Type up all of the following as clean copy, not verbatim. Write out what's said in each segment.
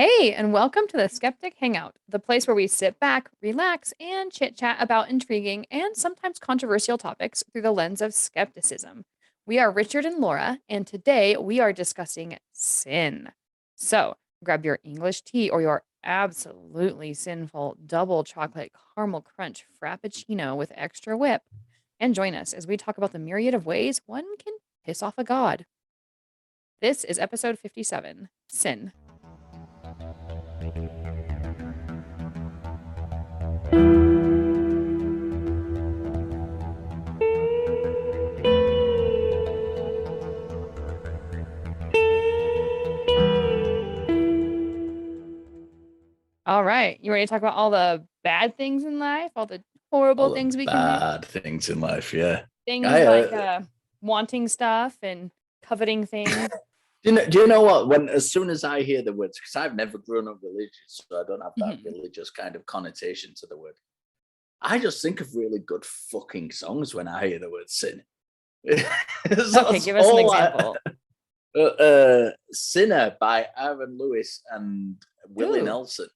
Hey, and welcome to the Skeptic Hangout, the place where we sit back, relax, and chit chat about intriguing and sometimes controversial topics through the lens of skepticism. We are Richard and Laura, and today we are discussing sin. So grab your English tea or your absolutely sinful double chocolate caramel crunch frappuccino with extra whip and join us as we talk about the myriad of ways one can piss off a god. This is episode 57 Sin. All right. You ready to talk about all the bad things in life, all the horrible All the things we can do? bad things in life, yeah. Things I like wanting stuff and coveting things. do you know what? When as soon as I hear the words, because I've never grown up religious, so I don't have that Mhm. religious kind of connotation to the word. I just think of really good fucking songs when I hear the word sin. Okay, That's give us an all example. Sinner by Aaron Lewis and Willie Ooh, Nelson.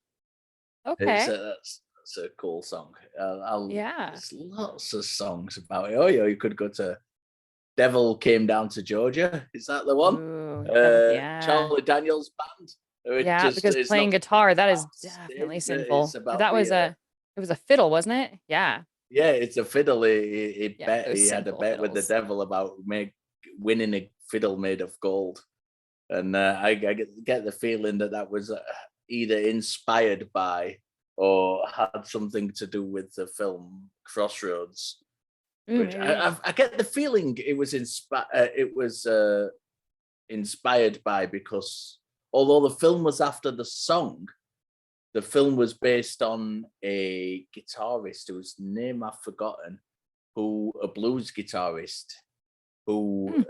okay. That's a cool song. Yeah. There's lots of songs about it. Oh yeah, you could go to Devil Came Down to Georgia. Is that the one? Ooh, yeah. Charlie Daniels Band. Yeah, because It's playing not guitar, that is about sin, definitely it's sinful. about That was a it was a fiddle, wasn't it? Yeah. yeah, it's a fiddle. Yeah, those He had a sinful bet with the fiddles. devil about winning a fiddle made of gold, and I get the feeling that that was either inspired by or had something to do with the film Crossroads, Ooh, which maybe. I get the feeling it was inspired by, because although the film was after the song, the film was based on a guitarist whose name I've forgotten, who a blues guitarist who Hmm,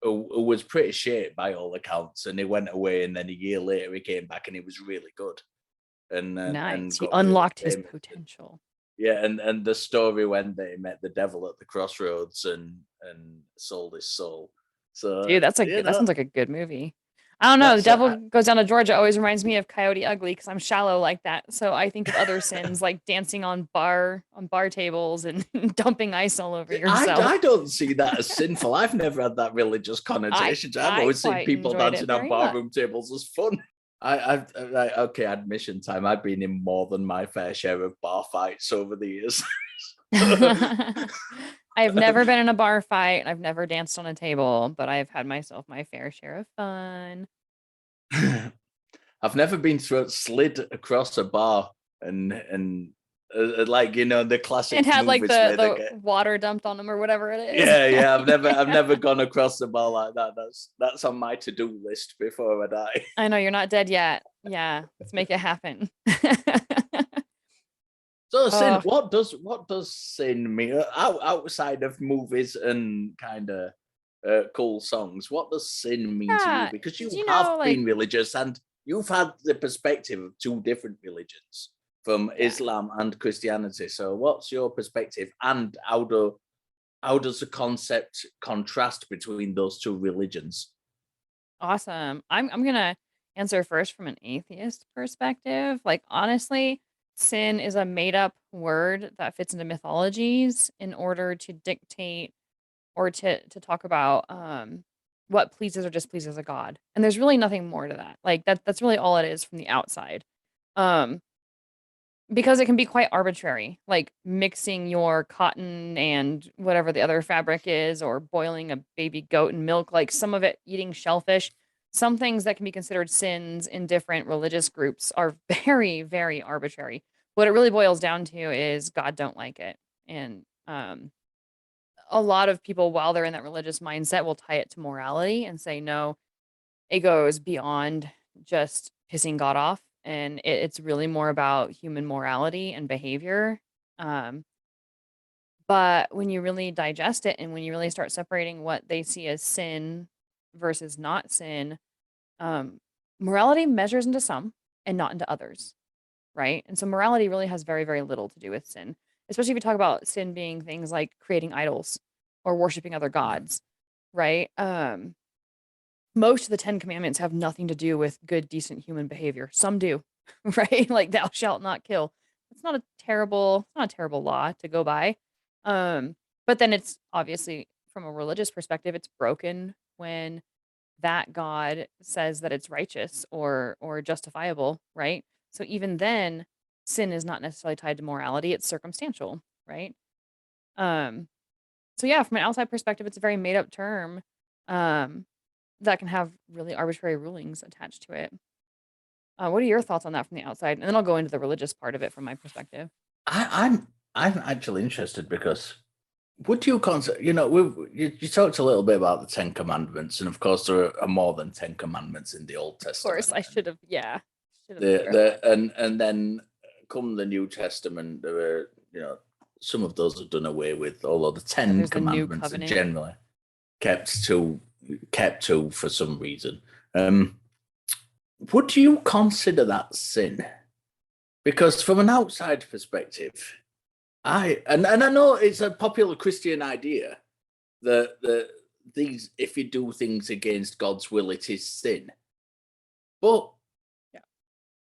who was pretty shit by all accounts, and he went away, and then a year later he came back and he was really good, and nice. He got really unlocked his famous. potential. Yeah, and the story went that he met the devil at the crossroads and sold his soul. So Dude, that sounds like a good movie. I don't know. The that's devil goes down to Georgia always reminds me of Coyote Ugly because I'm shallow like that. So I think of other I, sins like dancing on bar tables and dumping ice all over yourself. I don't see that as sinful. I've never had that religious I connotation. I've I always seen quite people enjoyed it dancing on very much. barroom tables as fun. Okay, admission time. I've been in more than my fair share of bar fights over the years. I've never been in a bar fight. I've never danced on a table, but I've had myself my fair share of fun. I've never been slid across a bar and like the And classic had like movies where they the get. water dumped on them or whatever it is. Yeah. I've never gone across the bar like that. That's on my to do list before I die. I know you're not dead yet. Yeah, let's make it happen. So sin, Oh, what does sin mean outside of movies and kind of cool songs? What does sin mean to you? yeah. Because Did you you have know, like, been religious and you've had the perspective of two different religions, from yeah, Islam and Christianity. So what's your perspective, and how does the concept contrast between those two religions? awesome. I'm gonna answer first from an atheist perspective. Like, honestly, sin is a made up word that fits into mythologies in order to dictate or to talk about what pleases or displeases a god. And there's really nothing more to that. Like that's really all it is from the outside. Um Because it can be quite arbitrary, like mixing your cotton and whatever the other fabric is, or boiling a baby goat in milk, like some of it eating shellfish. Some things that can be considered sins in different religious groups are very, very arbitrary. What it really boils down to is God don't like it. And a lot of people, while they're in that religious mindset, will tie it to morality and say, no, it goes beyond just pissing God off, and it's really more about human morality and behavior. Um, but when you really digest it and when you really start separating what they see as sin versus not sin, um, morality measures into some and not into others, right? And so morality really has very, very little to do with sin, especially if you talk about sin being things like creating idols or worshiping other Yeah. gods, right? most of the 10 commandments have nothing to do with good, decent human behavior. Some do, right? Like thou shalt not kill. It's not a terrible law to go by. Um, but then it's obviously from a religious perspective, it's broken when that God says that it's righteous or justifiable, right? So even then, sin is not necessarily tied to morality, it's circumstantial, right? Um, so yeah, from an outside perspective, it's a very made up term. Um, that can have really arbitrary rulings attached to it. What are your thoughts on that from the outside? And then I'll go into the religious part of it from my perspective. I'm actually interested because would you consider, you talked a little bit about the Ten Commandments, and of course there are more than 10 commandments in the Old Of course, Testament. I should have, yeah, should have The clarified. and then come the New Testament, there were, some of those are done away with, although the Yeah, 10 there's the new commandments are covenant. generally kept to for some reason. Um, would you consider that sin? Because from an outside perspective, and I know it's a popular Christian idea that these, if you do things against God's will, it is sin. But Yeah.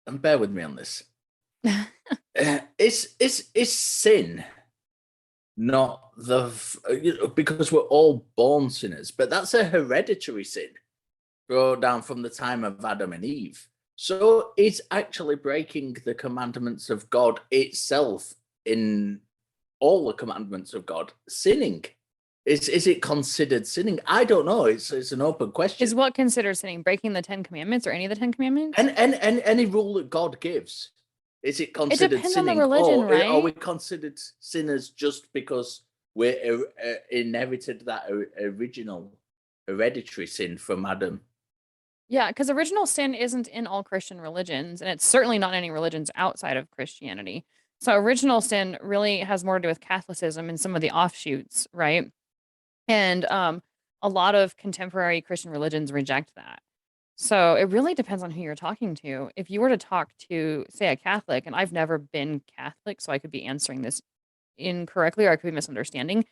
and bear with me on this, is sin not because we're all born sinners, but that's a hereditary sin brought down from the time of Adam and Eve. So it's actually breaking the commandments of God itself in all the commandments of God, sinning. Is it considered sinning? I don't know. It's an open question. Is what considered sinning? Breaking the 10 commandments or any of the 10 commandments? And any rule that God gives, is it It considered depends on the sinning, religion, or are we right? considered sinners just because we inherited that original hereditary sin from Adam? Yeah, because original sin isn't in all Christian religions, and it's certainly not in any religions outside of Christianity. So original sin really has more to do with Catholicism and some of the offshoots, right? And a lot of contemporary Christian religions reject that. So it really depends on who you're talking to. If you were to talk to, say, a Catholic, and I've never been Catholic, so I could be answering this incorrectly or I could be misunderstanding.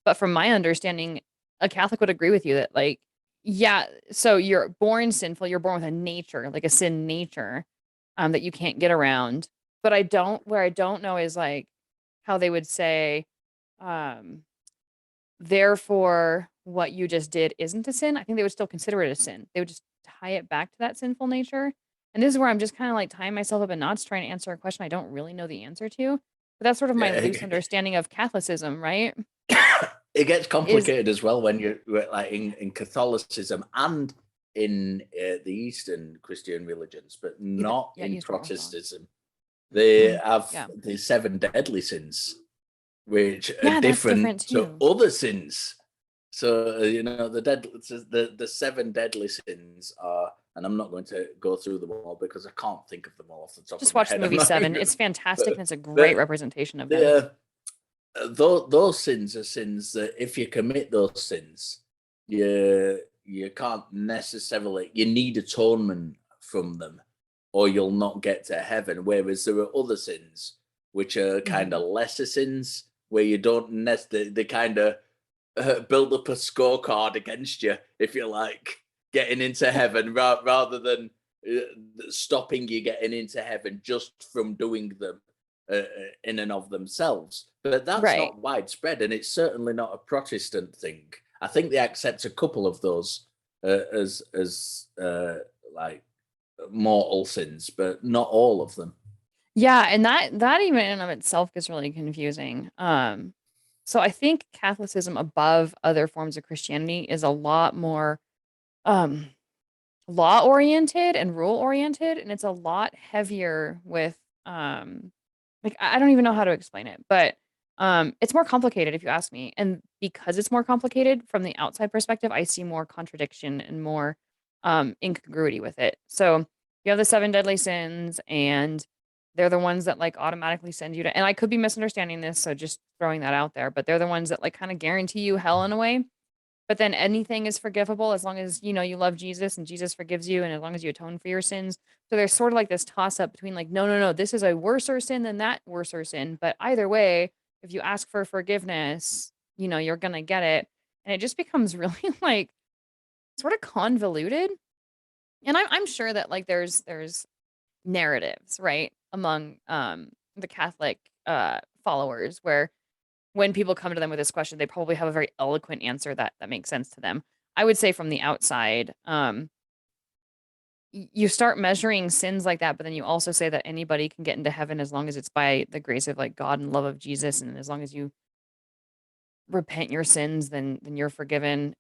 But from my understanding, a Catholic would agree with you that, like, yeah, so you're born sinful, you're born with a nature, like a sin nature, that you can't get around. But where I don't know is like how they would say, um, therefore, what you just did isn't a sin. I think they would still consider it a sin. They would just tie it back to that sinful nature. And this is where I'm just kind of like tying myself up in knots trying to answer a question I don't really know the answer to. But that's sort of my Yeah, loose understanding of Catholicism, right? it gets Is complicated as well when you're like in Catholicism and in the Eastern Christian religions, but even, not yeah, in Eastern Orthodox. Protestantism. They have Yeah. the seven deadly sins, which are Yeah, that's different different to too. other sins. So the seven deadly sins are, and I'm not going to go through them all because I can't think of them all off the top of Just my watch the head. I'm movie not Seven. even, It's fantastic and but it's a great but representation of them. the those sins are sins that if you commit those sins, you can't necessarily, you need atonement from them, or you'll not get to heaven. Whereas there are other sins which are kind Mhm. of lesser sins where you don't necessarily, they kind of build up a scorecard against you, if you like, getting into heaven, rather than stopping you getting into heaven just from doing them in and of themselves. But that's Right. not widespread, and it's certainly not a Protestant thing. I think they accept a couple of those as like mortal sins, but not all of them. Yeah, and that even in and of itself gets really confusing. So I think Catholicism above other forms of Christianity is a lot more um law oriented and rule oriented, and it's a lot heavier with like I don't even know how to explain it, but it's more complicated if you ask me. And because it's more complicated from the outside perspective, I see more contradiction and more incongruity with it. So you have the seven deadly sins, and they're the ones that like automatically send you to, and I could be misunderstanding this, so just throwing that out there, but they're the ones that like kind of guarantee you hell in a way. But then anything is forgivable as long as, you love Jesus and Jesus forgives you and as long as you atone for your sins. So there's sort of like this toss up between like, no, no, no, this is a worser sin than that worser sin. But either way, if you ask for forgiveness, you're going to get it. And it just becomes really like sort of convoluted. And I'm sure that, like, there's narratives, right, among, the Catholic, followers where when people come to them with this question, they probably have a very eloquent answer that makes sense to them. I would say from the outside, you start measuring sins like that, but then you also say that anybody can get into heaven as long as it's by the grace of, like, God and love of Jesus, and as long as you repent your sins, then you're forgiven.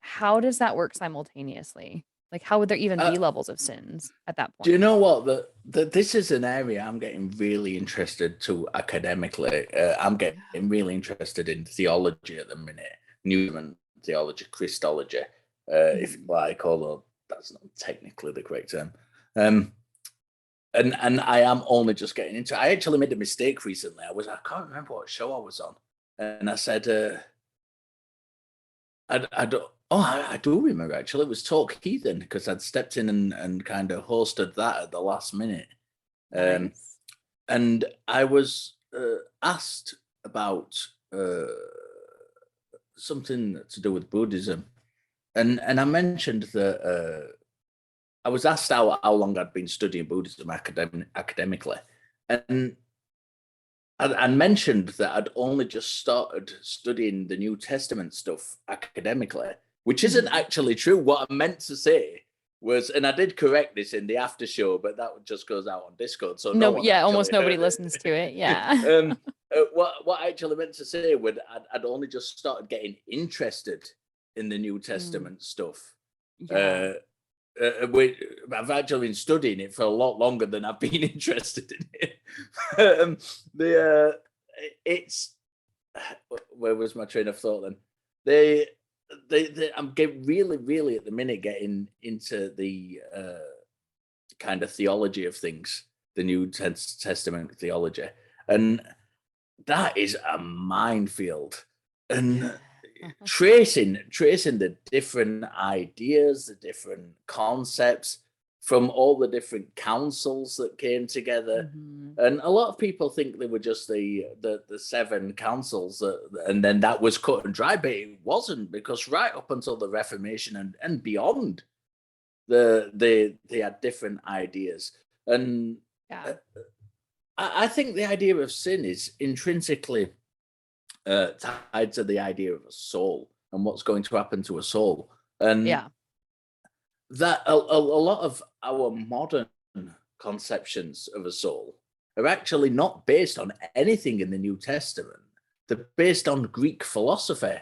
How does that work simultaneously? Like, how would there even Uh, be levels of sins at that do you point? know what? This is an area I'm getting really interested to academically. I'm getting really interested in theology at the minute, Newman theology, Christology, if you Mhm. like, although that's not technically the correct term. Um, and I am only just getting into it. I actually made a mistake recently. I can't remember what show I was on, and I said, I don't. Oh, I do remember actually. It was Talk Heathen because I'd stepped in and kind of hosted that at the last minute. Um, Nice. and I was asked about something to do with Buddhism, and I mentioned that I was asked how long I'd been studying Buddhism academically, and I mentioned that I'd only just started studying the New Testament stuff academically, which isn't Mhm. actually true. What I meant to say was, and I did correct this in the after show, but that just goes out on Discord, so no No, one yeah, almost actually nobody heard listens to it, it. yeah. What I actually meant to say was I'd only just started getting interested in the New Mm, Testament stuff. yeah. Uh, I've actually been studying it for a lot longer than I've been interested in it. The it's where was my train of thought then? They, I'm getting really at the minute getting into the kind of theology of things, the New Testament theology, and that is a minefield. And tracing the different ideas, the different concepts from all the different councils that came together. Mhm. And a lot of people think they were just the seven councils, and then that was cut and dry, but it wasn't, because right up until the Reformation and beyond, they had different ideas. And Yeah. uh, I think the idea of sin is intrinsically tied to the idea of a soul and what's going to happen to a soul. And Yeah. that a lot of our modern conceptions of a soul are actually not based on anything in the New Testament. They're based on Greek philosophy.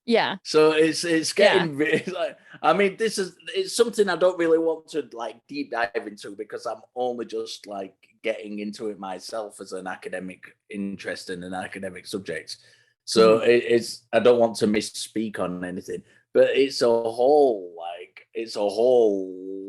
Yeah. So it's Yeah. getting really, like, I mean, it's something I don't really want to like deep dive into because I'm only just like getting into it myself as an academic interest in an academic subject. So Mhm. it's, I don't want to misspeak on anything, but it's a whole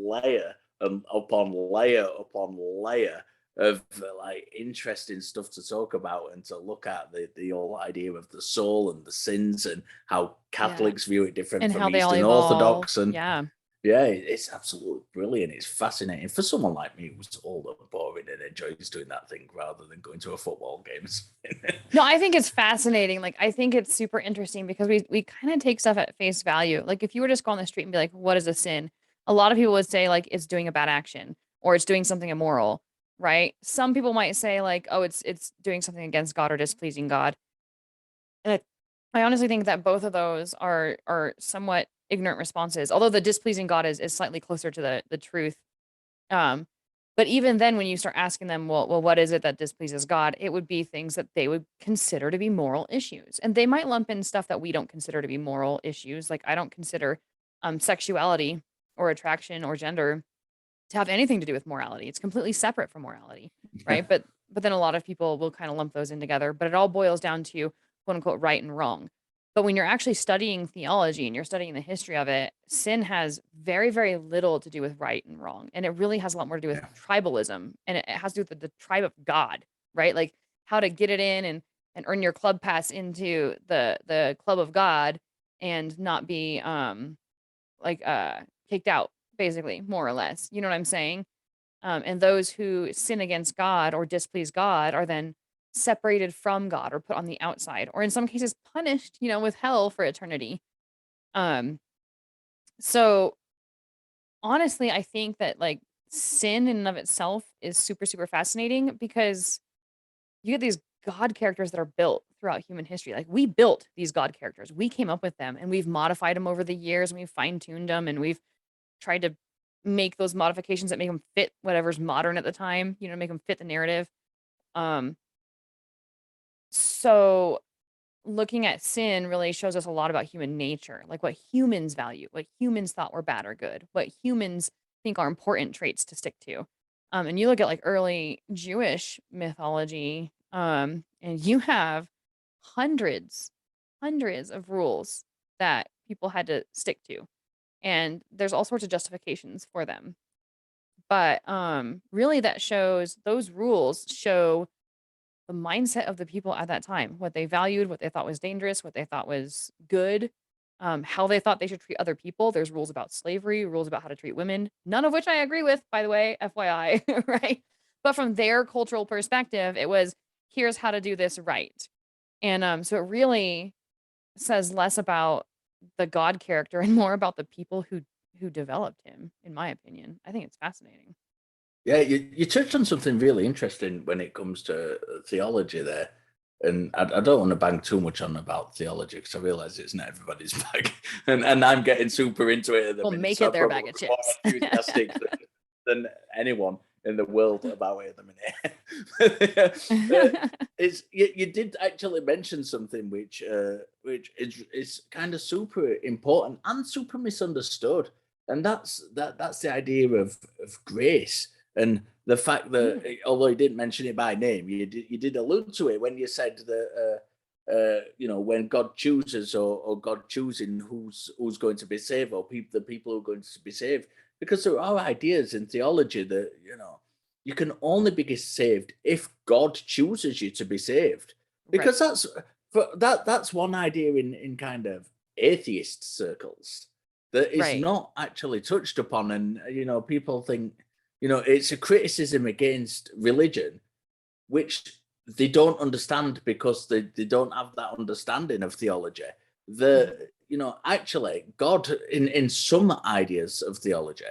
layer upon layer upon layer of like interesting stuff to talk about and to look at, the whole idea of the soul and the sins and how Yeah. Catholics view it different And from how they all Eastern evolve. Orthodox. And Yeah. yeah, it's absolutely brilliant. It's fascinating for someone like me who's old and boring and enjoys doing that thing rather than going to a football game. No, I think it's fascinating. Like, I think it's super interesting because we kind of take stuff at face value. Like, if you were just go on the street and be like, "What is a sin?" A lot of people would say like it's doing a bad action or it's doing something immoral, right? Some people might say like, "Oh, it's doing something against God or displeasing God." And I honestly think that both of those are somewhat ignorant responses. Although the displeasing God is slightly closer to the truth. Um, but even then, when you start asking them, well, what is it that displeases God? It would be things that they would consider to be moral issues, and they might lump in stuff that we don't consider to be moral issues. Like I don't consider sexuality or attraction or gender to have anything to do with morality. It's completely separate from morality, right? But then a lot of people will kind of lump those in together. But it all boils down to quote unquote right and wrong. But when you're actually studying theology and you're studying the history of it, sin has very little to do with right and wrong. And it really has a lot more to do with Yeah. tribalism. And it has to do with the tribe of God, right? Like how to get it in and earn your club pass into the club of God and not be like kicked out, basically, more or less. You know what I'm saying? And those who sin against God or displease God are then separated from God or put on the outside, or in some cases punished, with hell for eternity. Um, So honestly, I think that like sin in and of itself is super, super fascinating because you get these god characters that are built throughout human history. Like we built these god characters. We came up with them and we've modified them over the years and we've fine-tuned them and we've tried to make those modifications that make them fit whatever's modern at the time, make them fit the narrative. Um so looking at sin really shows us a lot about human nature, like what humans value, what humans thought were bad or good, what humans think are important traits to stick to. And you look at like early Jewish mythology, and you have hundreds, hundreds of rules that people had to stick to. And there's all sorts of justifications for them. But really that shows those rules show the mindset of the people at that time, what they valued, what they thought was dangerous, what they thought was good, how they thought they should treat other people. There's rules about slavery, rules about how to treat women, none of which I agree with, by the way, FYI, right? But from their cultural perspective, it was here's how to do this right. And so it really says less about the God character and more about the people who developed him, in my opinion. I think it's fascinating. Yeah, you touched on something really interesting when it comes to theology there. And I don't want to bang too much on about theology because I realize it's not everybody's bag. And I'm getting super into it at the We'll minute. make So it I'm their probably bag of more chips. enthusiastic than anyone in the world about it at the minute. It's you did actually mention something which is kind of super important and super misunderstood, and that's the idea of grace and the fact that Mm, although you didn't mention it by name, you did allude to it when you said that when God chooses or God choosing who's going to be saved or the people who are going to be saved, because there are ideas in theology that you can only be saved if God chooses you to be saved, right, because that's one idea in kind of atheist circles that is right. not actually touched upon, and people think it's a criticism against religion, which they don't understand because they don't have that understanding of theology. Mhm. Actually, God, in some ideas of theology,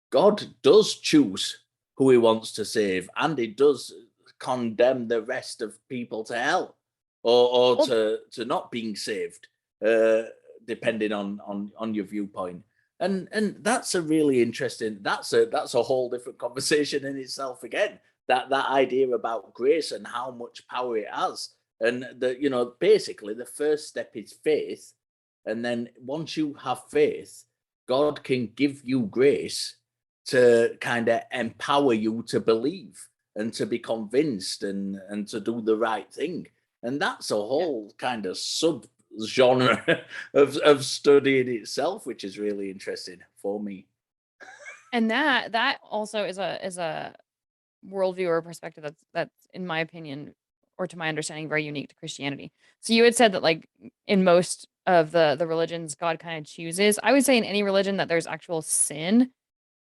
God does choose who he wants to save, and he does condemn the rest of people to hell or Well, to not being saved, uh, depending on your viewpoint. And that's a really interesting. That's a whole different conversation in itself again. That idea about grace and how much power it has, and basically the first step is faith, and then once you have faith, God can give you grace to kind of empower you to believe and to be convinced and to do the right thing. And that's a yeah. whole kind of sub genre of study in itself, which is really interesting for me. And that also is a worldview or perspective that's in my opinion or to my understanding very unique to Christianity. So you had said that like in most of the religions God kind of chooses. I would say in any religion that there's actual sin,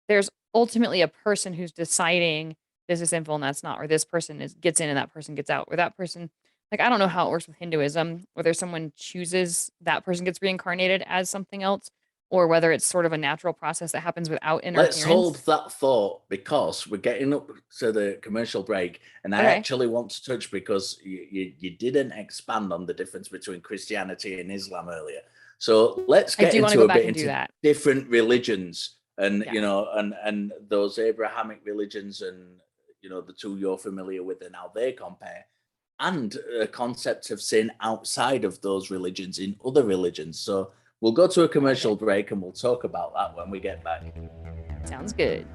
there's ultimately a person who's deciding this is sinful and that's not, or this person is gets in and that person gets out, or that person like I don't know how it works with Hinduism, whether someone chooses that person gets reincarnated as something else, or whether it's sort of a natural process that happens without Let's hold interference. that thought because we're getting up to the commercial break, and I Okay. actually want to touch because you didn't expand on the difference between Christianity and Islam earlier. So let's I get do want to into go a back bit and do into that. different religions and Yeah. and those Abrahamic religions and the two you're familiar with and how they compare, and concepts of sin outside of those religions in other religions. So we'll go to a I like it. commercial break and we'll talk about that when we get back. Sounds good.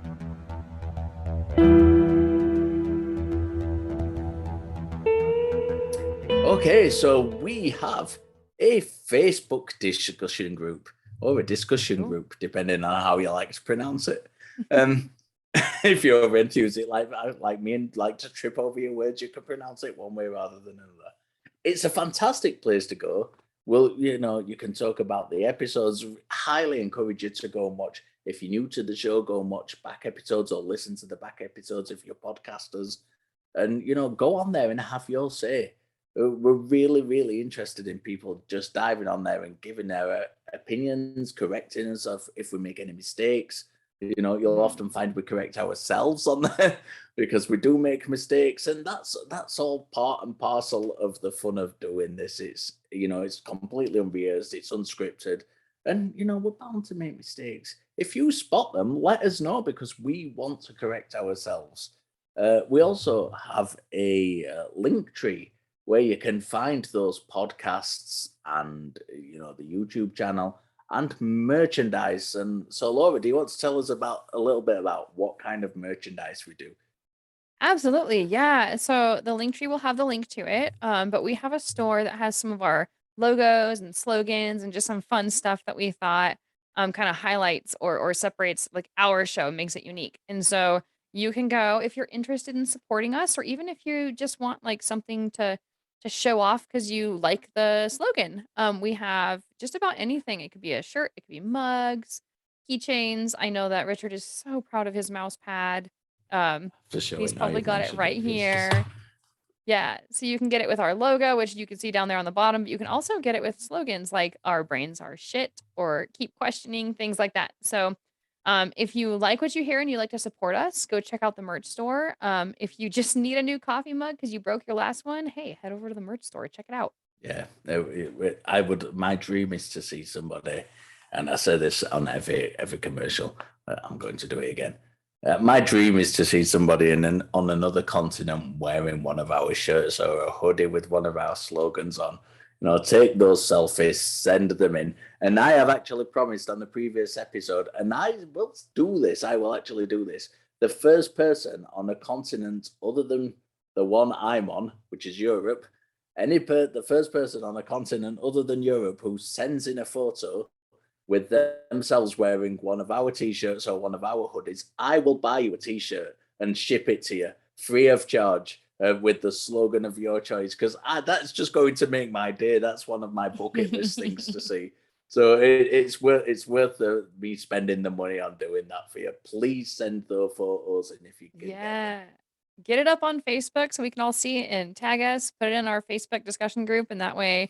Okay, so we have a Facebook discussion group or a discussion Ooh. group, depending on how you like to pronounce it. Um, if you're into it like me and like to trip over your words, you can pronounce it one way rather than another. It's a fantastic place to go. Well, you can talk about the episodes. Highly encourage you to go and watch. If you're new to the show, go and watch back episodes or listen to the back episodes if you're podcasters. And go on there and have your say. We're really, really interested in people just diving on there and giving their opinions, correcting us if we make any mistakes. You know, you'll Mhm. often find we correct ourselves on there because we do make mistakes, and that's all part and parcel of the fun of doing this. It's, you know, it's completely unbiased, it's unscripted, and you know we're bound to make mistakes. If you spot them, let us know because we want to correct ourselves. We also have a link tree where you can find those podcasts and, you know, the YouTube channel and merchandise. And so, Laura, do you want to tell us about a little bit about what kind of merchandise we do? Absolutely, yeah. So the link tree will have the link to it, but we have a store that has some of our logos and slogans and just some fun stuff that we thought kind of highlights or separates like our show, makes it unique. And so you can go if you're interested in supporting us, or even if you just want like something to show off because you like the slogan. We have just about anything. It could be a shirt, it could be mugs, keychains. I know that Richard is so proud of his mouse pad. Um, For sure, He's now probably you've got it mentioned right it. It's just here. Yeah, so you can get it with our logo, which you can see down there on the bottom, but you can also get it with slogans like "Our brains are shit" or "Keep questioning," things like that. So, if you like what you hear and you like to support us, go check out the merch store. If you just need a new coffee mug because you broke your last one, hey, head over to the merch store, check it out. yeah. I would. My dream is to see somebody, and I say this on every commercial. I'm going to do it again. My dream is to see somebody on another continent wearing one of our shirts or a hoodie with one of our slogans on. You know, take those selfies, send them in. And I have actually promised on the previous episode, and I will do this. I will actually do this. The first person on a continent other than the one I'm on, which is Europe, the first person on a continent other than Europe who sends in a photo with themselves wearing one of our t-shirts or one of our hoodies, I will buy you a t-shirt and ship it to you free of charge with the slogan of your choice because that's just going to make my day. That's one of my bucket list things to see. So it's worth me spending the money on doing that for you. Please send those photos in if you can get them. Yeah. Get it up on Facebook so we can all see it and tag us, put it in our Facebook discussion group, and that way,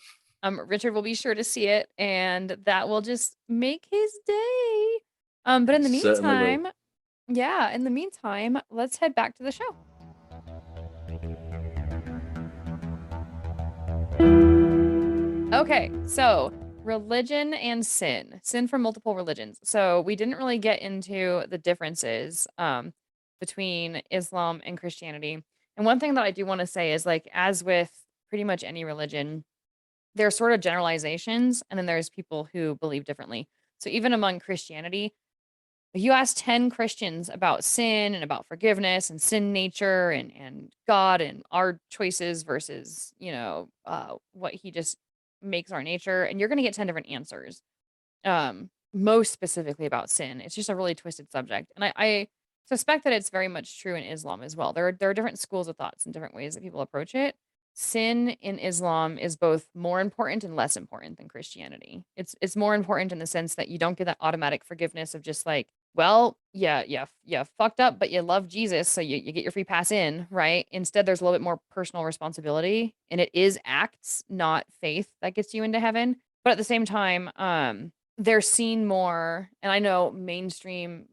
Richard will be sure to see it, and that will just make his day. But in It the certainly will. meantime, yeah, in the meantime, let's head back to the show. Okay, so religion and sin, sin from multiple religions. So we didn't really get into the differences between Islam and Christianity. And one thing that I do want to say is like, as with pretty much any religion, there are sort of generalizations, and then there's people who believe differently. So even among Christianity, if you ask 10 Christians about sin and about forgiveness and sin nature and God and our choices versus, what he just makes our nature, and you're going to get 10 different answers. Most specifically about sin. It's just a really twisted subject. And I suspect that it's very much true in Islam as well. There are different schools of thoughts and different ways that people approach it. Sin in Islam is both more important and less important than Christianity. It's more important in the sense that you don't get that automatic forgiveness of just like, well, yeah, fucked up, but you love Jesus, so you get your free pass in, right? Instead, there's a little bit more personal responsibility, and it is acts, not faith, that gets you into heaven. But at the same time, they're seen more, and I know mainstream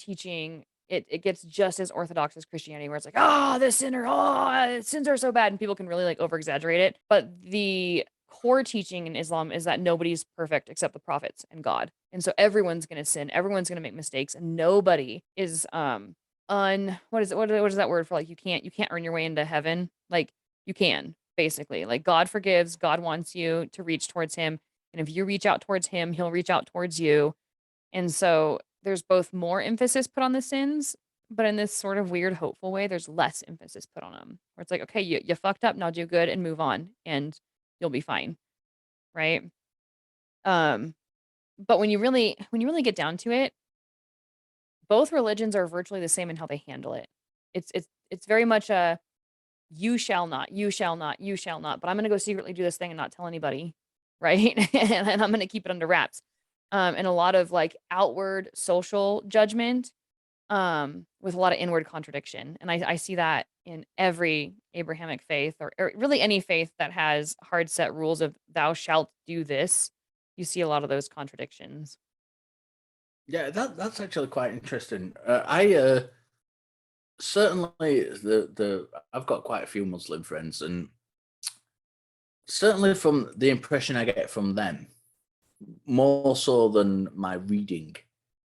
teaching, it gets just as orthodox as Christianity, where it's like, "Ah, the sinner, oh, sins are so bad," and people can really, like, over exaggerate it, but the core teaching in Islam is that nobody's perfect except the prophets and God, and so everyone's gonna sin, everyone's gonna make mistakes, and nobody is, what is it what is that word for, like, you can't earn your way into heaven? Like, you can, basically, like, God forgives, God wants you to reach towards Him, and if you reach out towards him, he'll reach out towards you. And so there's both more emphasis put on the sins, but in this sort of weird, hopeful way, there's less emphasis put on them. Where it's like, okay, you fucked up, now do good and move on, and you'll be fine. Right. Um, but when you really get down to it, both religions are virtually the same in how they handle it. It's very much a you shall not, you shall not, you shall not, but I'm gonna go secretly do this thing and not tell anybody, right? And I'm gonna keep it under wraps. And a lot of like outward social judgment. with a lot of inward contradiction. And I see that in every Abrahamic faith or really any faith that has hard set rules of thou shalt do this. You see a lot of those contradictions. Yeah, that's actually quite interesting. I certainly the I've got quite a few Muslim friends, and certainly from the impression I get from them, more so than my reading,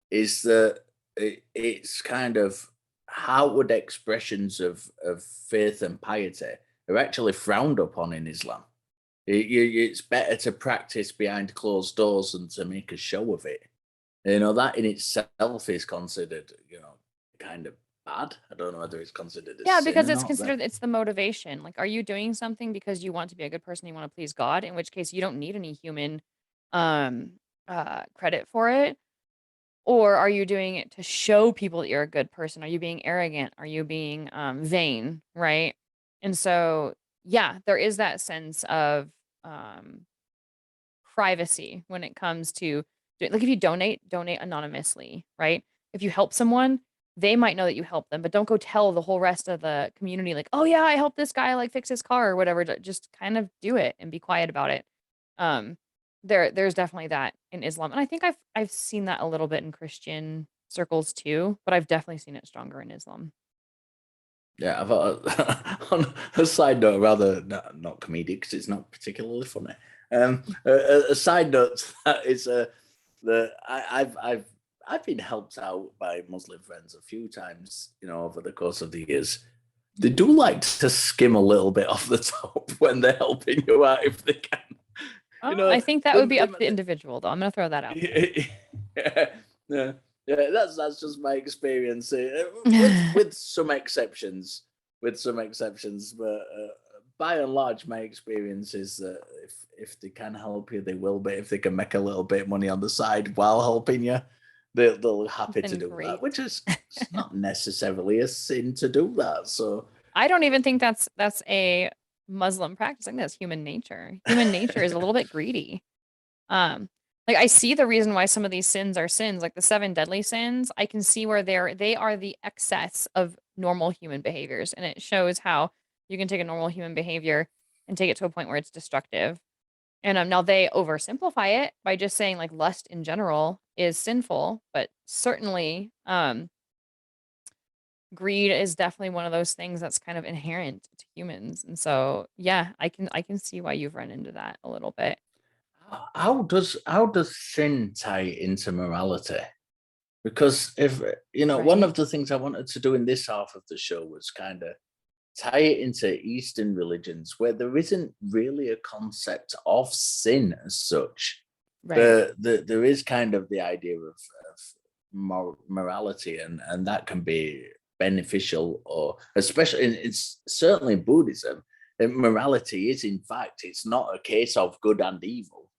is that it's kind of outward expressions of faith and piety are actually frowned upon in Islam. It's better to practice behind closed doors than to make a show of it. You know, that in itself is considered, kind of bad. I don't know whether it's considered a Yeah, sin because or it's not. considered it's the motivation. Like, are you doing something because you want to be a good person, you want to please God, in which case you don't need any human um credit for it? Or are you doing it to show people that you're a good person? Are you being arrogant? Are you being vain, right? And so yeah, there is that sense of um privacy when it comes to like if you donate anonymously, right? If you help someone, they might know that you helped them, but don't go tell the whole rest of the community like, "Oh yeah, I helped this guy like fix his car or whatever." Just kind of do it and be quiet about it. Um there's definitely that in Islam. And I think I've seen that a little bit in Christian circles too, but I've definitely seen it stronger in Islam. Yeah, I've on a side note, rather not comedic because it's not particularly funny. A side note to that is the I've been helped out by Muslim friends a few times, over the course of the years. They do like to skim a little bit off the top when they're helping you out if they can. You I know, think that they, would be they, up to the individual though. I'm going to throw that out there. yeah, yeah, yeah. That's just my experience, with some exceptions, but by and large, my experience is that if they can help you, they will. But if they can make a little bit of money on the side while helping you, they'll be happy to Then do that. great. Which is it's not necessarily a sin to do that. So I don't even think that's a Muslim practice. I think that's human nature. Human nature is a little bit greedy. Um, like I see the reason why some of these sins are sins, like the seven deadly sins. I can see where they are the excess of normal human behaviors, and it shows how you can take a normal human behavior and take it to a point where it's destructive. And now they oversimplify it by just saying like lust in general is sinful, but certainly greed is definitely one of those things that's kind of inherent to humans. And so, yeah, I can see why you've run into that a little bit. how does sin tie into morality? Because if one Right. of the things I wanted to do in this half of the show was kind of tie it into Eastern religions where there isn't really a concept of sin as such, Right. but there is kind of the idea of morality, and that can be beneficial, or especially it's certainly in Buddhism. Morality is, in fact, it's not a case of good and evil.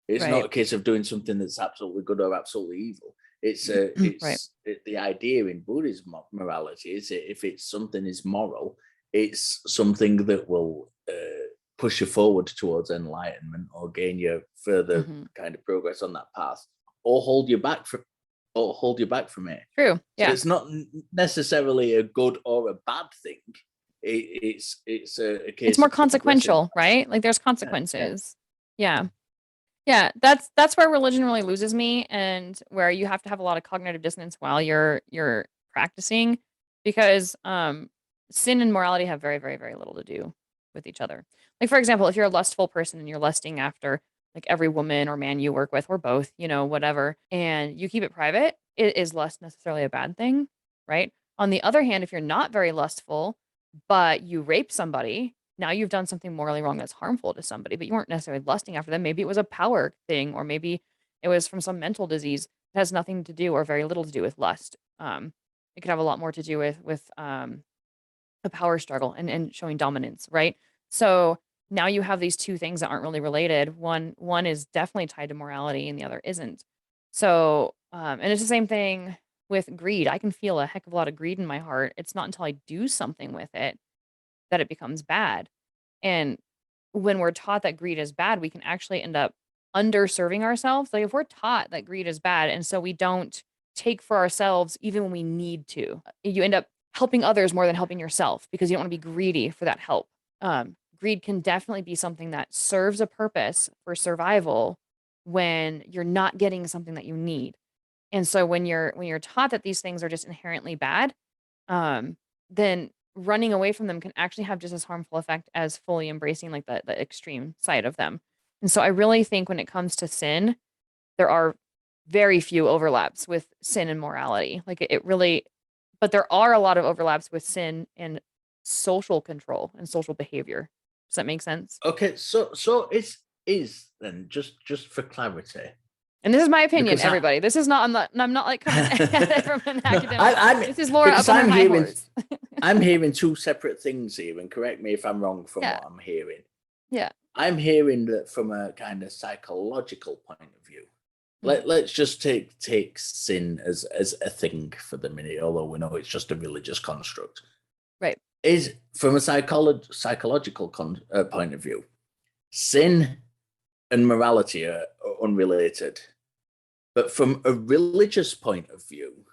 It's not Right. a case of doing something that's absolutely good or absolutely evil. Right. The idea in Buddhism of morality is that if it's something is moral, it's something that will push you forward towards enlightenment or gain you further Mhm. kind of progress on that path, or hold you back from it. True. So Yeah. it's not necessarily a good or a bad thing. It's a It's case more of progressing. consequential, right? Like there's Yeah, yeah. consequences. Yeah. Yeah, that's where religion really loses me and where you have to have a lot of cognitive dissonance while you're practicing because sin and morality have very very very little to do with each other. Like for example, if you're a lustful person and you're lusting after like every woman or man you work with or both, whatever, and you keep it private, is lust necessarily a bad thing, right? On the other hand, if you're not very lustful, but you rape somebody, now you've done something morally wrong that's harmful to somebody, but you weren't necessarily lusting after them. Maybe it was a power thing, or maybe it was from some mental disease that has nothing to do or very little to do with lust. It could have a lot more to do with a power struggle and showing dominance, right? So now you have these two things that aren't really related. One is definitely tied to morality, and the other isn't. So, and it's the same thing with greed. I can feel a heck of a lot of greed in my heart. It's not until I do something with it that it becomes bad. And when we're taught that greed is bad, we can actually end up underserving ourselves. Like if we're taught that greed is bad and so we don't take for ourselves even when we need to. You end up helping others more than helping yourself because you don't want to be greedy for that help. Greed can definitely be something that serves a purpose for survival when you're not getting something that you need. And so when you're taught that these things are just inherently bad, then running away from them can actually have just as harmful effect as fully embracing like the extreme side of them. And so I really think when it comes to sin, there are very few overlaps with sin and morality. Like it really, but there are a lot of overlaps with sin and social control and social behavior. Does that make sense? Okay, so is then just for clarity, And this is my opinion, because everybody. This is not, I'm not like coming at it from an academic. I'm This is Laura up because on her high horse. I'm hearing two separate things here, and correct me if I'm wrong from Yeah. what I'm hearing. Yeah. I'm hearing that from a kind of psychological point of view. Mhm. Let's just take sin as a thing for the minute, although we know it's just a religious construct. Right. Is from a psychological point of view, sin and morality are unrelated. But from a religious point of view,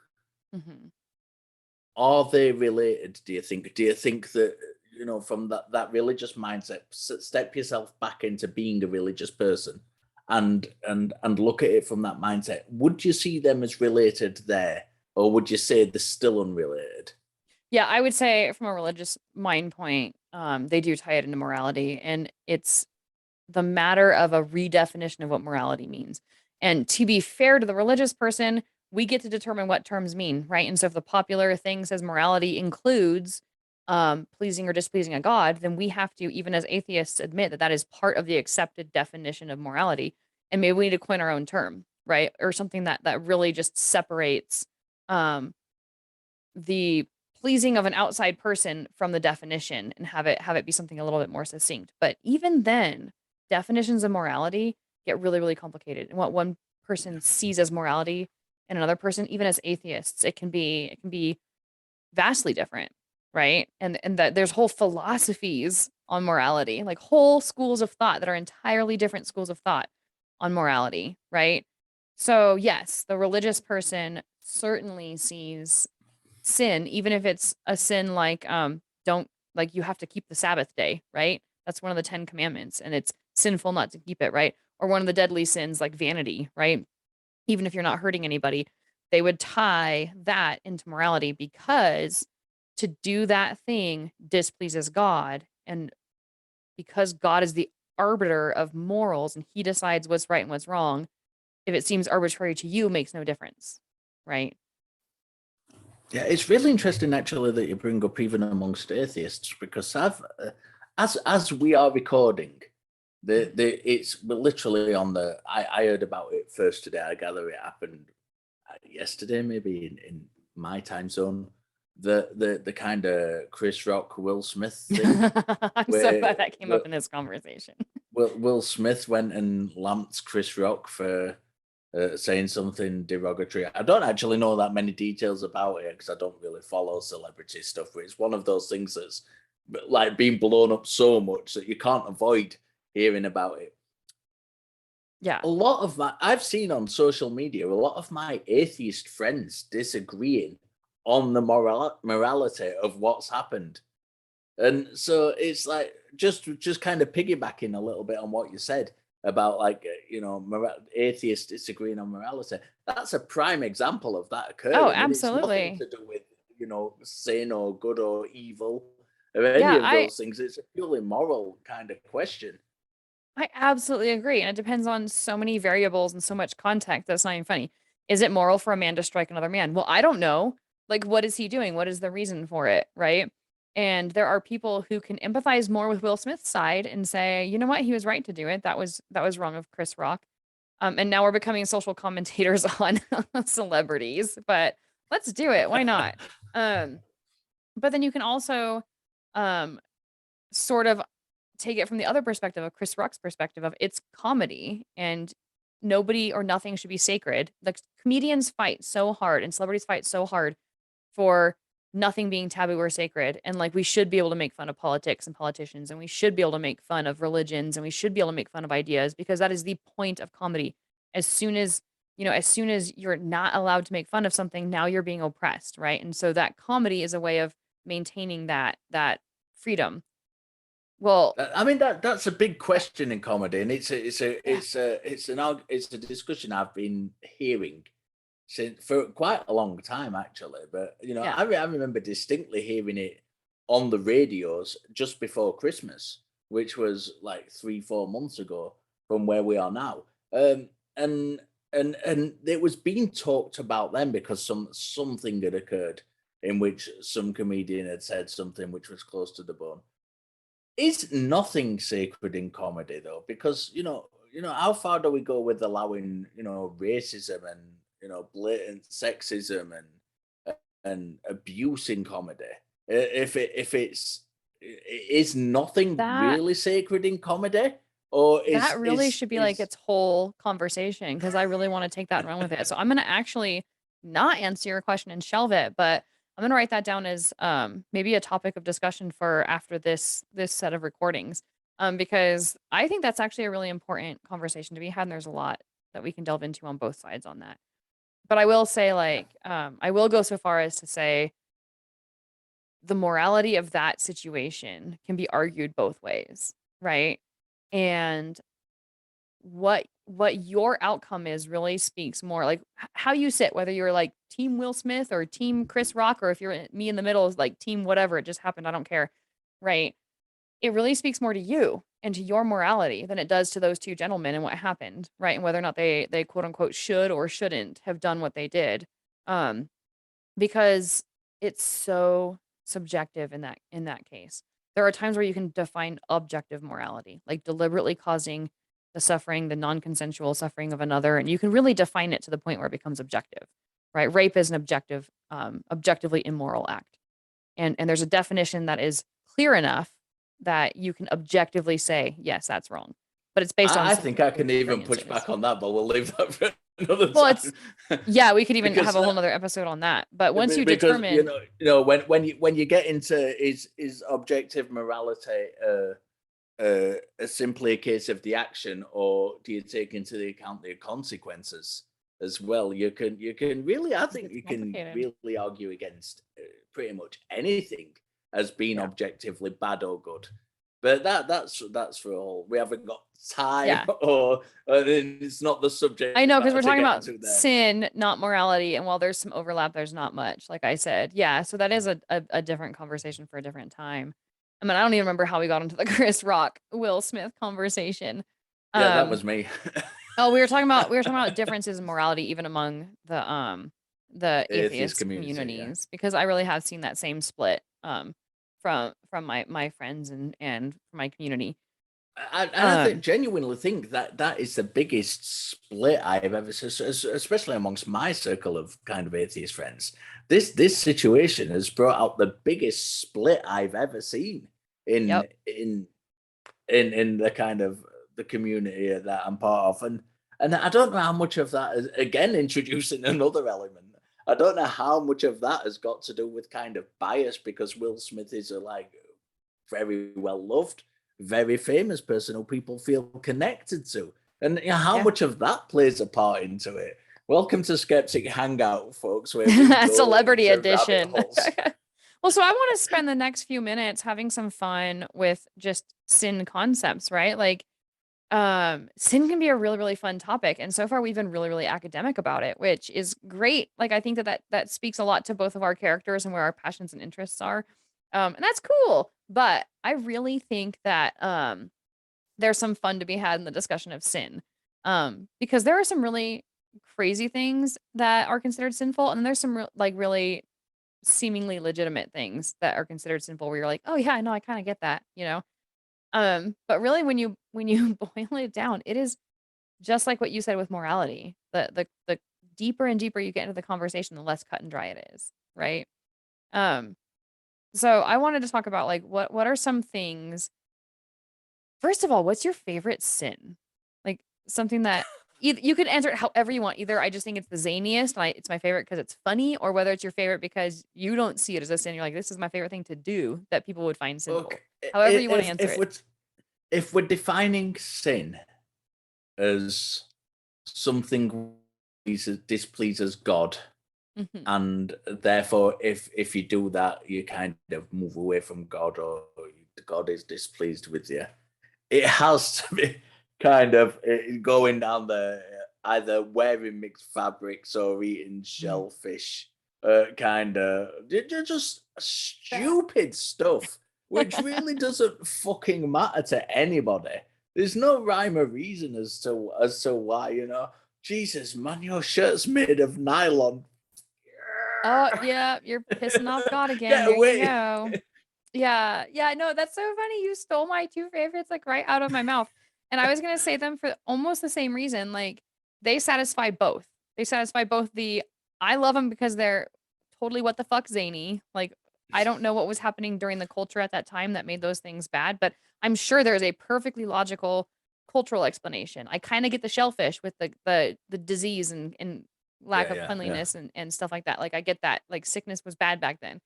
Mhm. are they related, do you think? Do you think that, from that religious mindset, step yourself back into being a religious person and look at it from that mindset? Would you see them as related there, or would you say they're still unrelated? Yeah, I would say from a religious mind point, they do tie it into morality, and it's the matter of a redefinition of what morality means. And to be fair to the religious person, we get to determine what terms mean, right? And so if the popular thing says morality includes pleasing or displeasing a God, then we have to, even as atheists, admit that that is part of the accepted definition of morality. And maybe we need to coin our own term, right? Or something that really just separates um, the pleasing of an outside person from the definition and have it be something a little bit more succinct. But even then, definitions of morality get really, really complicated. And what one person sees as morality and another person, even as atheists, it can be vastly different, right? And that there's whole philosophies on morality, like whole schools of thought that are entirely different schools of thought on morality, right? So yes, the religious person certainly sees sin, even if it's a sin like don't like you have to keep the Sabbath day, right? That's one of the 10 commandments, and it's sinful not to keep it, right? Or one of the deadly sins like vanity, right? Even if you're not hurting anybody, they would tie that into morality because to do that thing displeases God. And because God is the arbiter of morals and he decides what's right and what's wrong, if it seems arbitrary to you, it makes no difference, right? Yeah, it's really interesting actually that you bring up even amongst atheists, because as we are recording, it's literally on the. I heard about it first today. I gather it happened yesterday, maybe in my time zone. The kind of Chris Rock Will Smith thing, I'm so where glad that came up in this conversation. Will Smith went and lamped Chris Rock for saying something derogatory. I don't actually know that many details about it because I don't really follow celebrity stuff, but it's one of those things that's like being blown up so much that you can't avoid hearing about it. Yeah. A lot of that I've seen on social media, a lot of my atheist friends disagreeing on the morality of what's happened. And so it's like just kind of piggybacking a little bit on what you said about like atheists disagreeing on morality. That's a prime example of that Oh, occurring, and it's nothing absolutely. to do with sin or good or evil or any Yeah, of those things. It's a purely moral kind of question. I absolutely agree. And it depends on so many variables and so much context. That's not even funny. Is it moral for a man to strike another man? Well, I don't know. Like, what is he doing? What is the reason for it? Right. And there are people who can empathize more with Will Smith's side and say, you know what, he was right to do it. That was wrong of Chris Rock. And now we're becoming social commentators on celebrities, but let's do it. Why not? Um, but then you can also um sort of take it from the other perspective of Chris Rock's perspective of it's comedy and nobody or nothing should be sacred. Like comedians fight so hard and celebrities fight so hard for nothing being taboo or sacred. And like we should be able to make fun of politics and politicians and we should be able to make fun of religions and we should be able to make fun of ideas because that is the point of comedy. As soon as as soon as you're not allowed to make fun of something, now you're being oppressed, right? And so that comedy is a way of maintaining that freedom. Well, I mean that's a big yeah, question in comedy, and yeah, it's a discussion I've been hearing since for quite a long time actually. But yeah. I remember distinctly hearing it on the radios just before Christmas, which was like 3 4 months ago from where we are now. And and it was being talked about then because something had occurred in which some comedian had said something which was close to the bone. Is nothing sacred in comedy though? Because how far do we go with allowing racism and blatant sexism and abuse in comedy? If is nothing That really sacred in comedy, or that really should be like is its whole conversation because I really want to take that and run with it. So I'm gonna actually not answer your question and shelve it, but I'm gonna write that down as maybe a topic of discussion for after this set of recordings. Because I think that's actually a really important conversation to be had, and there's a lot that we can delve into on both sides on that. But I will say, like, I will go so far as to say the morality of that situation can be argued both ways, right? And what your outcome is really speaks more like how you sit, whether you're like team Will Smith or team Chris Rock, or if you're me in the middle is like team whatever, it just happened, I don't care, right? It really speaks more to you and to your morality than it does to those two gentlemen and what happened, right? And whether or not they quote unquote should or shouldn't have done what they did. Um, because it's so subjective in that case. There are times where you can define objective morality, like deliberately causing the suffering, the non-consensual suffering of another, and you can really define it to the point where it becomes objective, right? Rape is an objectively immoral act, and there's a definition that is clear enough that you can objectively say, yes, that's wrong, but it's based on I think I subjective can even push experiences. back on that, but we'll leave that for another Well, it's time. yeah, we could even have Because a whole nother episode on that. But once you because determine, when you get into is objective morality simply a case of the action, or do you take into the account the consequences as well? You can really, I it think gets you can complicated. really argue against pretty much anything as being Yeah. objectively bad or good. But that's for all. We haven't got time, Yeah. or it's not the I subject know, because matter we're to talking get about into there. sin, not morality. And while there's some overlap, there's not much, like I said. Yeah. So that is a different conversation for a different time. I mean, I don't even remember how we got into the Chris Rock, Will Smith conversation. Yeah, that Um, was me. oh, we were talking about differences in morality even among the Atheist atheist community, yeah. communities, because I really have seen that same split from my friends and from my community. I Um, genuinely think that that is the biggest split I've ever seen, especially amongst my circle of kind of atheist friends. This situation has brought out the biggest split I've ever seen in yep. in in the kind of the community that I'm part of, and I don't know how much of that is, again, introducing another element. I don't know how much of that has got to do with kind of bias because Will Smith is a like very well loved, very famous person who people feel connected to. And how Yeah. much of that plays a part into it? Welcome to Skeptic Hangout, folks, where we go Celebrity into rabbit edition. holes. Well, so I want to spend the next few minutes having some fun with just sin concepts, right? Like, sin can be a really, really fun topic. And so far we've been really, really academic about it, which is great. Like, I think that speaks a lot to both of our characters and where our passions and interests are. And that's cool. But I really think that there's some fun to be had in the discussion of sin. Because there are some really crazy things that are considered sinful, and there's some like really seemingly legitimate things that are considered sinful where you're like, "Oh yeah, no, I kind of get that," you know? But really when you boil it down, it is just like what you said with morality. The deeper and deeper you get into the conversation, the less cut and dry it is, right? Um, so I wanted to talk about like what are some things. First of all, what's your favorite sin? Like something that you could answer it however you want. Either I just think it's the zaniest, and it's my favorite because it's funny, or whether it's your favorite because you don't see it as a sin. You're like, this is my favorite thing to do that people would find Okay, sinful. However you want to answer if it. we're defining sin as something displeases God. Mhm. And therefore, if you do that, you kind of move away from God, or God is displeased with you. It has to be kind of going down the either wearing mixed fabrics or eating Mhm. shellfish, kind of just That stupid stuff, which really doesn't fucking matter to anybody. There's no rhyme or reason as to why, Jesus, man, your shirt's made of nylon. Oh, yeah, you're pissing off God again. Get There you away. go. Yeah, yeah, no, that's so funny. You stole my 2 favorites, like, right out of my mouth, and I was gonna say them for almost the same reason, like, they satisfy both. They satisfy both the I love them because they're totally what the fuck zany, like, I don't know what was happening during the culture at that time that made those things bad, but I'm sure there is a perfectly logical cultural explanation. I kinda get the shellfish with the disease and lack Yeah, of yeah, yeah. cleanliness and stuff like that, like, I get that, like, sickness was bad back then.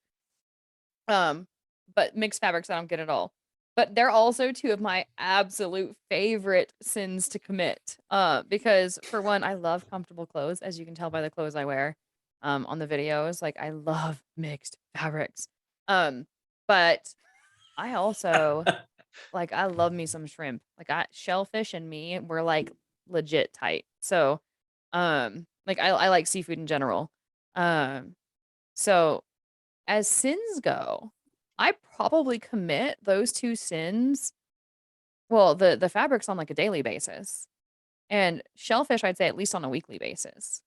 Um, but mixed fabrics, I don't get at all. But they're also 2 of my absolute favorite sins to commit. Because for one, I love comfortable clothes, as you can tell by the clothes I wear, on the videos. Like, I love mixed fabrics. Um, but I also like, I love me some shrimp. Like, I shellfish and me, we're, like, legit tight. So, like, I like seafood in general. Um, so as sins go, I probably commit those 2 sins well, the fabrics on, like, a daily basis, and shellfish, I'd say at least on a weekly basis,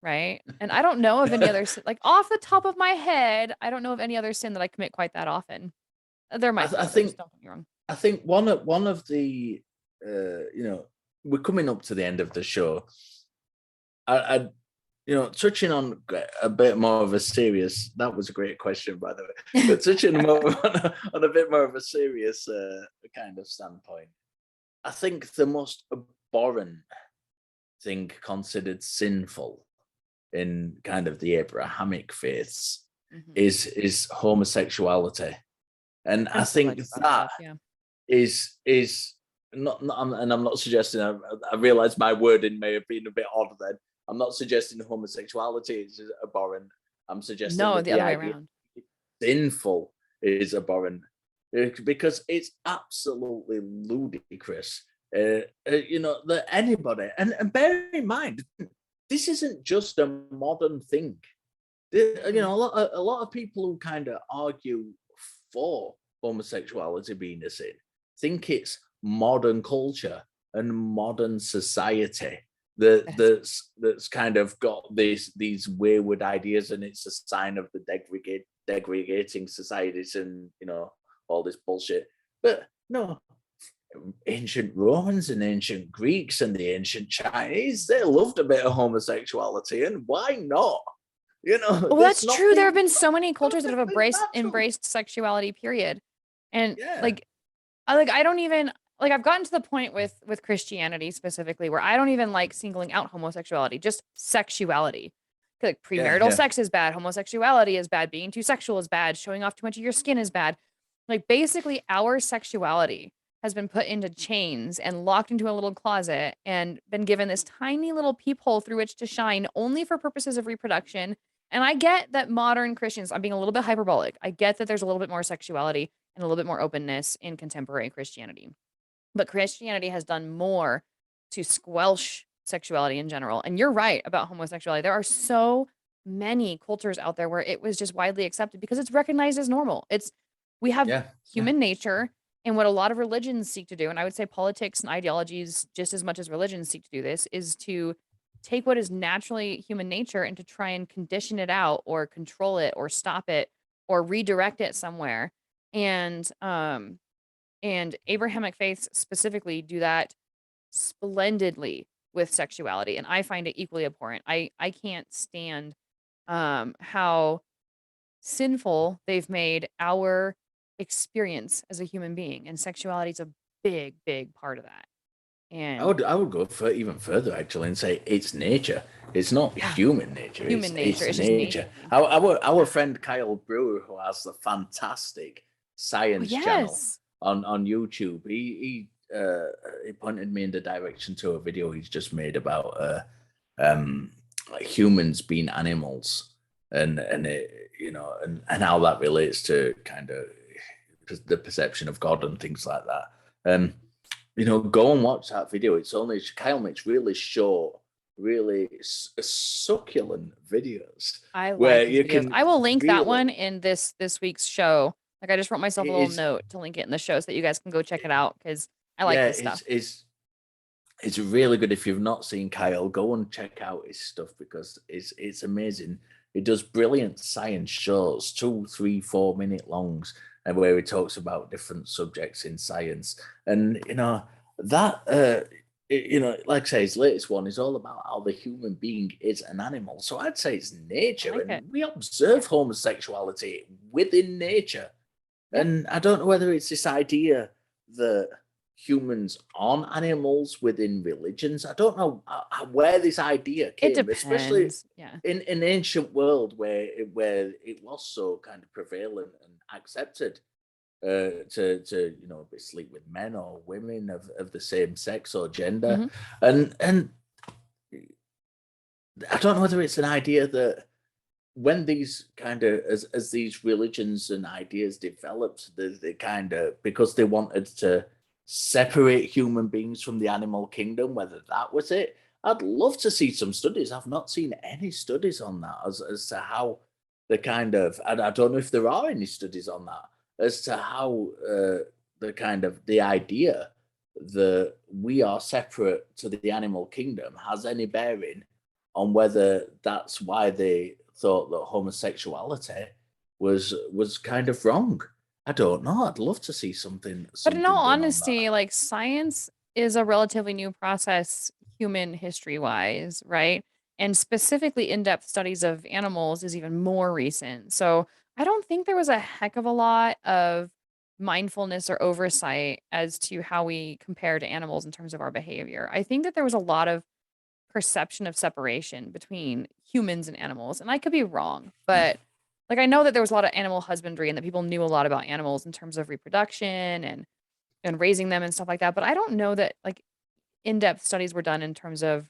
right? And I don't know of any other sin like, off the top of my head, I don't know of any other sin that I commit quite that often. There I, might th- be I others, think don't get me wrong. I think one of the we're coming up to the end of the show. I touching on a bit more of a serious. That was a great question, by the way. But touching more on a bit more of a serious kind of standpoint, I think the most abhorrent thing considered sinful in kind of the Abrahamic faiths Mhm. is homosexuality, and I I'm so glad think you brought that that up, yeah. is and I'm not suggesting. I realize my wording may have been a bit odd. Then I'm not suggesting homosexuality is abhorrent. I'm suggesting No, that the the other way idea around. of sinful is abhorrent, because it's absolutely ludicrous. That anybody, and bear in mind, this isn't just a modern thing. Mhm. A lot of people who kind of argue for homosexuality being a sin think it's modern culture and modern society That is that's kind of got these wayward ideas, and it's a sign of the degrading societies, and all this bullshit. But no, ancient Romans and ancient Greeks and the ancient Chinese, they loved a bit of homosexuality, and why not? well, There's that's true, there have nothing been so many cultures that have perfectly natural. embraced sexuality, period. And, Yeah, like, I don't even like, I've gotten to the point with Christianity specifically where I don't even like singling out homosexuality, just sexuality. Like, yeah, premarital yeah. sex is bad, homosexuality is bad, being too sexual is bad, showing off too much of your skin is bad. Like, basically, our sexuality has been put into chains and locked into a little closet and been given this tiny little peephole through which to shine only for purposes of reproduction. And I get that modern Christians, I'm being a little bit hyperbolic. I get that there's a little bit more sexuality and a little bit more openness in contemporary Christianity. But Christianity has done more to squelch sexuality in general. And you're right about homosexuality. There are so many cultures out there where it was just widely accepted because it's recognized as normal. We have Yeah, yeah. human nature and what a lot of religions seek to do, and I would say politics and ideologies just as much as religions seek to do this, is to take what is naturally human nature and to try and condition it out or control it or stop it or redirect it somewhere. And Abrahamic faiths specifically do that splendidly with sexuality, and I find it equally abhorrent. I can't stand how sinful they've made our experience as a human being, and sexuality is a big, big part of that. I And would I would go for even further actually and say it's nature. It's not yeah, human nature. It's human nature, it's it's just nature. nasty. Our friend Kyle Brewer, who has the fantastic Oh, science channel yes. on YouTube, he pointed me in the direction to a video he's just made about um, humans being animals, and it, and how that relates to kind of the perception of God and things like that. Go and watch that video. It's only Kyle makes really short, really succulent videos I like where his you videos. can I will link that really one in this week's show. Like I just wrote myself a little it's note to link it in the show so that you guys can go check it out because I like yeah his stuff. it's really good. If you've not seen Kyle, go and check out his stuff because it's amazing. He does brilliant science shows, 2, 3, 4 minute longs, and where he talks about different subjects in science. And that like I say, his latest one is all about how the human being is an animal. So I'd say it's I nature, like it. and we observe homosexuality within nature. Yeah. And I don't know whether it's this idea that humans aren't animals within religions. I don't know where this idea It came, especially depends. Yeah. in an ancient world where it was so kind of prevalent and accepted to be sleep with men or women of the same sex or gender, Hmm. and I don't know whether it's an idea that when these kind of as these religions and ideas developed, they kind of because they wanted to separate human beings from the animal kingdom, whether that was it. I'd love to see some studies. I've not seen any studies on that as to how the kind of, and I don't know if there are any studies on that as to how the kind of the idea that we are separate to the animal kingdom has any bearing on whether that's why they thought that homosexuality was kind of wrong. I don't know. I'd love to see But in all something done on that. honesty, like science is a relatively new process, human history wise, right? And specifically in depth studies of animals is even more recent. So I don't think there was a heck of a lot of mindfulness or oversight as to how we compare to animals in terms of our behavior. I think that there was a lot of perception of separation between humans and animals. And I could be wrong, but like I know that there was a lot of animal husbandry and that people knew a lot about animals in terms of reproduction and raising them and stuff like that. But I don't know that like in-depth studies were done in terms of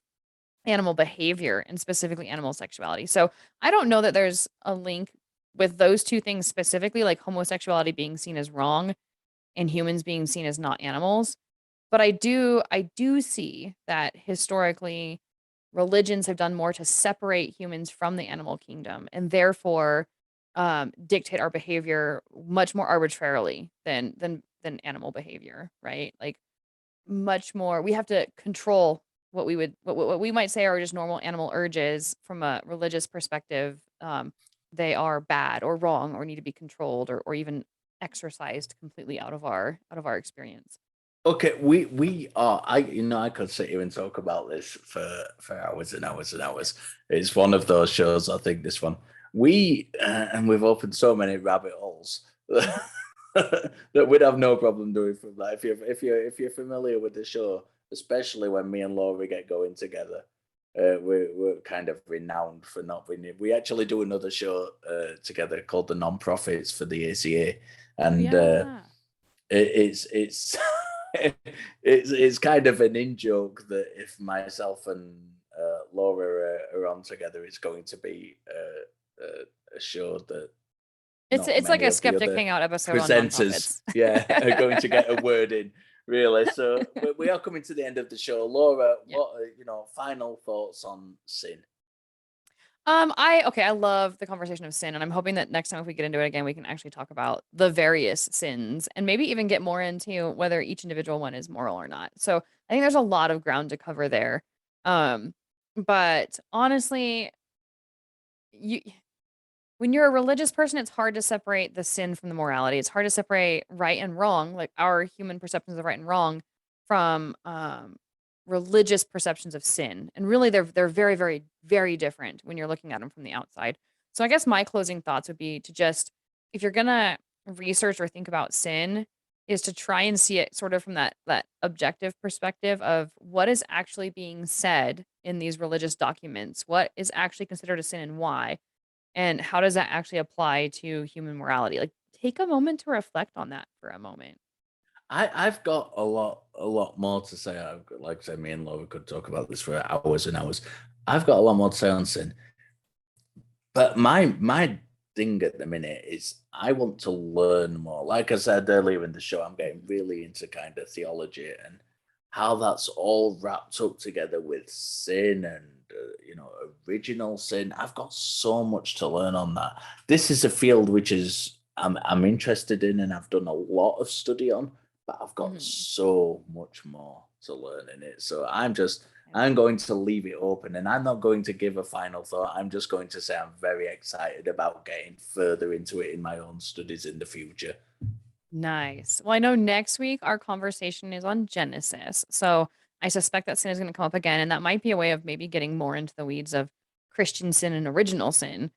animal behavior and specifically animal sexuality. So I don't know that there's a link with those two things specifically, like homosexuality being seen as wrong and humans being seen as not animals. But I do see that historically religions have done more to separate humans from the animal kingdom and therefore dictate our behavior much more arbitrarily than animal behavior, right? Like much more we have to control what we might say are just normal animal urges from a religious perspective. They are bad or wrong or need to be controlled or even exercised completely out of our experience. Okay, we are. I could sit here and talk about this for hours and hours and hours. It's one of those shows. I think this one and we've opened so many rabbit holes that we'd have no problem doing from that. If you're familiar with the show, especially when me and Laura get going together, we're kind of renowned for not being. We actually do another show together called the Non-Profits for the ACA, Oh and yeah. it's it's kind of an in joke that if myself and Laura are on together, it's going to be a show that not It's like many a of the Skeptic other Hangout episode on presenters, nonprofits. yeah, are going to get a word in. Really, so we are coming to the end of the show. Laura, Yeah. what are, final thoughts on sin? I love the conversation of sin, and I'm hoping that next time if we get into it again, we can actually talk about the various sins and maybe even get more into whether each individual one is moral or not. So I think there's a lot of ground to cover there. Um, but honestly, you when you're a religious person, it's hard to separate the sin from the morality. It's hard to separate right and wrong, like our human perceptions of right and wrong, from religious perceptions of sin. And really, they're very, very, very different when you're looking at them from the outside. So I guess my closing thoughts would be to just, if you're gonna research or think about sin, is to try and see it sort of from that objective perspective of what is actually being said in these religious documents, what is actually considered a sin and why and how does that actually apply to human morality? Like, take a moment to reflect on that for a moment. I've got a lot more to say. I've got, like I said, me and Laura could talk about this for hours and hours. I've got a lot more to say on sin, but my thing at the minute is I want to learn more. Like I said earlier in the show, I'm getting really into kind of theology and how that's all wrapped up together with sin and original sin. I've got so much to learn on that. This is a field which is I'm interested in and I've done a lot of study on, but I've got Mhm. so much more to learn in it. So Yeah. I'm going to leave it open and I'm not going to give a final thought. I'm just going to say I'm very excited about getting further into it in my own studies in the future. Nice. Well, I know next week our conversation is on Genesis. So I suspect that sin is going to come up again. And that might be a way of maybe getting more into the weeds of Christian sin and original sin.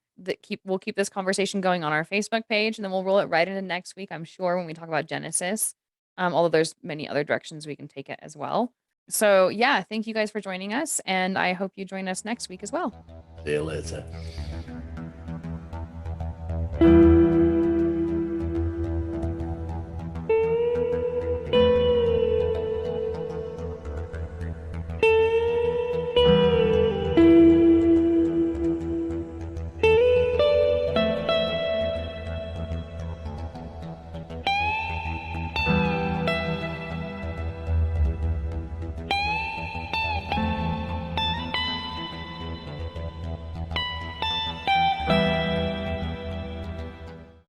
We'll keep this conversation going on our Facebook page and then we'll roll it right into next week, I'm sure, when we talk about Genesis. Although there's many other directions we can take it as well. So yeah, thank you guys for joining us, and I hope you join us next week as well. See you later.